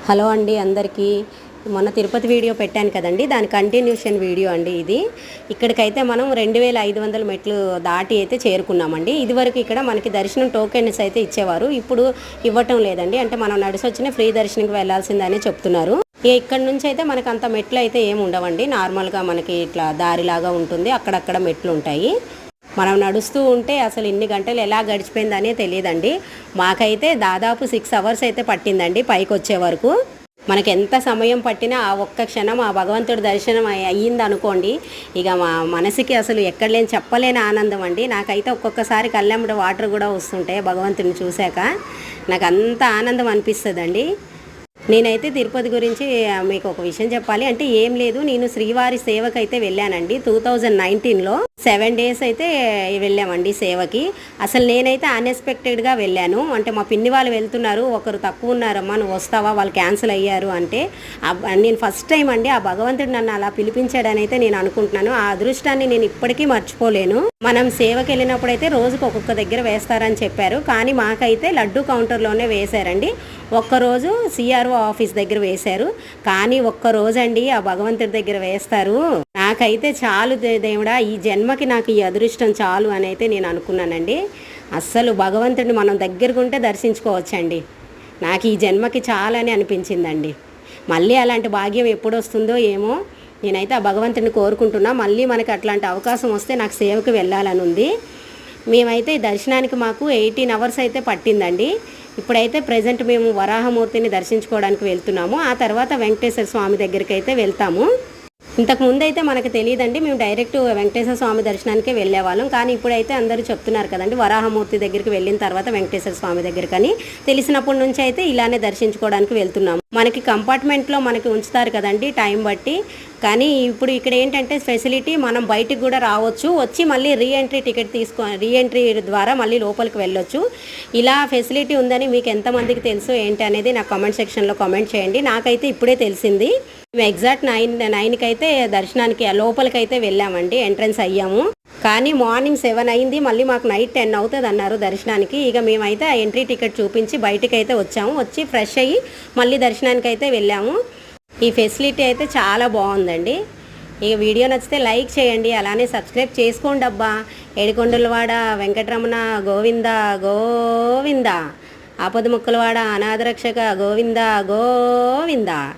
Hello అండి అందరికీ. మొన్న తిరుపతి వీడియో పెట్టాను కదండి, దాని కంటిన్యూషన్ వీడియో అండి ఇది. ఇక్కడికైతే మనం 2500 మెట్లు దాటి అయితే చేరుకున్నామండి. ఇదివరకు ఇక్కడ మనకి దర్శనం టోకెన్స్ అయితే ఇచ్చేవారు, ఇప్పుడు ఇవ్వటం లేదండి. అంటే మనం నడిచొచ్చిన ఫ్రీ దర్శనంకి వెళ్ళాల్సిందని చెప్తున్నారు. ఇక్కడ నుంచి అయితే మనకు అంత మెట్లు అయితే ఏమి ఉండవండి. నార్మల్గా మనకి ఇట్లా దారిలాగా ఉంటుంది, అక్కడక్కడ మెట్లు ఉంటాయి. మనం నడుస్తూ ఉంటే అసలు ఇన్ని గంటలు ఎలా గడిచిపోయిందనే తెలియదండి. మాకైతే దాదాపు 6 అవర్స్ అయితే పట్టిందండి పైకి వచ్చే వరకు. మనకి ఎంత సమయం పట్టినా ఆ ఒక్క క్షణం ఆ భగవంతుడి దర్శనం అయ్యింది అనుకోండి, ఇక మా మనసుకి అసలు ఎక్కడ లేని చెప్పలేని ఆనందం అండి. నాకైతే ఒక్కొక్కసారి కళ్ళెంబడి వాటర్ కూడా వస్తుంటాయి భగవంతుడిని చూశాక. నాకు అంత ఆనందం అనిపిస్తుందండి. నేనైతే తిరుపతి గురించి మీకు ఒక విషయం చెప్పాలి. అంటే ఏం లేదు, నేను శ్రీవారి సేవకైతే వెళ్ళానండి 2019లో 7 days అయితే వెళ్ళామండి సేవకి. అసలు నేనైతే అన్ఎక్స్పెక్టెడ్గా వెళ్ళాను. అంటే మా పిన్ని వాళ్ళు వెళ్తున్నారు, ఒకరు తక్కువ ఉన్నారమ్మా నువ్వు వస్తావా, వాళ్ళు క్యాన్సిల్ అయ్యారు అంటే. నేను ఫస్ట్ టైం అండి ఆ భగవంతుడు నన్ను అలా పిలిపించాడని అయితే నేను అనుకుంటున్నాను. ఆ అదృష్టాన్ని నేను ఇప్పటికీ మర్చిపోలేను. మనం సేవకి వెళ్ళినప్పుడు అయితే రోజుకు ఒక్కొక్క దగ్గర వేస్తారని చెప్పారు, కానీ మాకైతే లడ్డు కౌంటర్లోనే వేశారండి. ఒక్కరోజు సిఆర్ఓ ఆఫీస్ దగ్గర వేశారు, కానీ ఒక్కరోజు అండి ఆ భగవంతుడి దగ్గర వేస్తారు. నాకైతే చాలు దేవుడా, ఈ జన్మకి నాకు ఈ అదృష్టం చాలు అని అయితే నేను అనుకున్నానండి. అస్సలు భగవంతుడిని మనం దగ్గరకుంటే దర్శించుకోవచ్చండి. నాకు ఈ జన్మకి చాలని అనిపించిందండి. మళ్ళీ అలాంటి భాగ్యం ఎప్పుడు వస్తుందో ఏమో. నేనైతే ఆ భగవంతుడిని కోరుకుంటున్నా, మళ్ళీ మనకి అట్లాంటి అవకాశం వస్తే నాకు సేవకు వెళ్ళాలని ఉంది. మేమైతే దర్శనానికి మాకు 18 hours అయితే పట్టిందండి. ఇప్పుడైతే ప్రజెంట్ మేము వరాహమూర్తిని దర్శించుకోవడానికి వెళ్తున్నాము. ఆ తర్వాత వెంకటేశ్వర స్వామి దగ్గరికి అయితే వెళ్తాము. ఇంతకుముందు అయితే మనకు తెలియదండి, మేము డైరెక్ట్ వెంకటేశ్వర స్వామి దర్శనానికే వెళ్ళేవాళ్ళం. కానీ ఇప్పుడైతే అందరూ చెప్తున్నారు కదండి, వరాహమూర్తి దగ్గరికి వెళ్ళిన తర్వాత వెంకటేశ్వర స్వామి దగ్గరకని. తెలిసినప్పటి నుంచి అయితే ఇలానే దర్శించుకోవడానికి వెళ్తున్నాము. మనకి కంపార్ట్మెంట్లో మనకి ఉంచుతారు కదండి టైం బట్టి. కానీ ఇప్పుడు ఇక్కడ ఏంటంటే ఫెసిలిటీ, మనం బయటికి కూడా రావచ్చు, వచ్చి మళ్ళీ రీఎంట్రీ టికెట్ రీఎంట్రీ ద్వారా మళ్ళీ లోపలికి వెళ్ళొచ్చు. ఇలా ఫెసిలిటీ ఉందని మీకు ఎంతమందికి తెలుసు ఏంటి అనేది నాకు కామెంట్ సెక్షన్లో కామెంట్ చేయండి. నాకైతే ఇప్పుడే తెలిసింది. మేము ఎగ్జాక్ట్ 9కి అయితే దర్శనానికి లోపలికైతే వెళ్ళామండి, ఎంట్రన్స్ అయ్యాము. కానీ మార్నింగ్ 7 అయింది, మళ్ళీ మాకు నైట్ 10 అవుతుంది అన్నారు దర్శనానికి. ఇక మేమైతే ఆ ఎంట్రీ టికెట్ చూపించి బయటికి అయితే వచ్చాము. వచ్చి ఫ్రెష్ అయ్యి మళ్ళీ దర్శనానికి అయితే వెళ్ళాము. ఈ ఫెసిలిటీ అయితే చాలా బాగుందండి. ఈ వీడియో నచ్చితే లైక్ చేయండి, అలానే సబ్స్క్రైబ్ చేసుకోండి అబ్బా. ఏడుకొండలవాడ వెంకటరమణ గోవింద గోవింద, ఆపద ముక్కలవాడ అనాథరక్షక గోవింద గోవింద.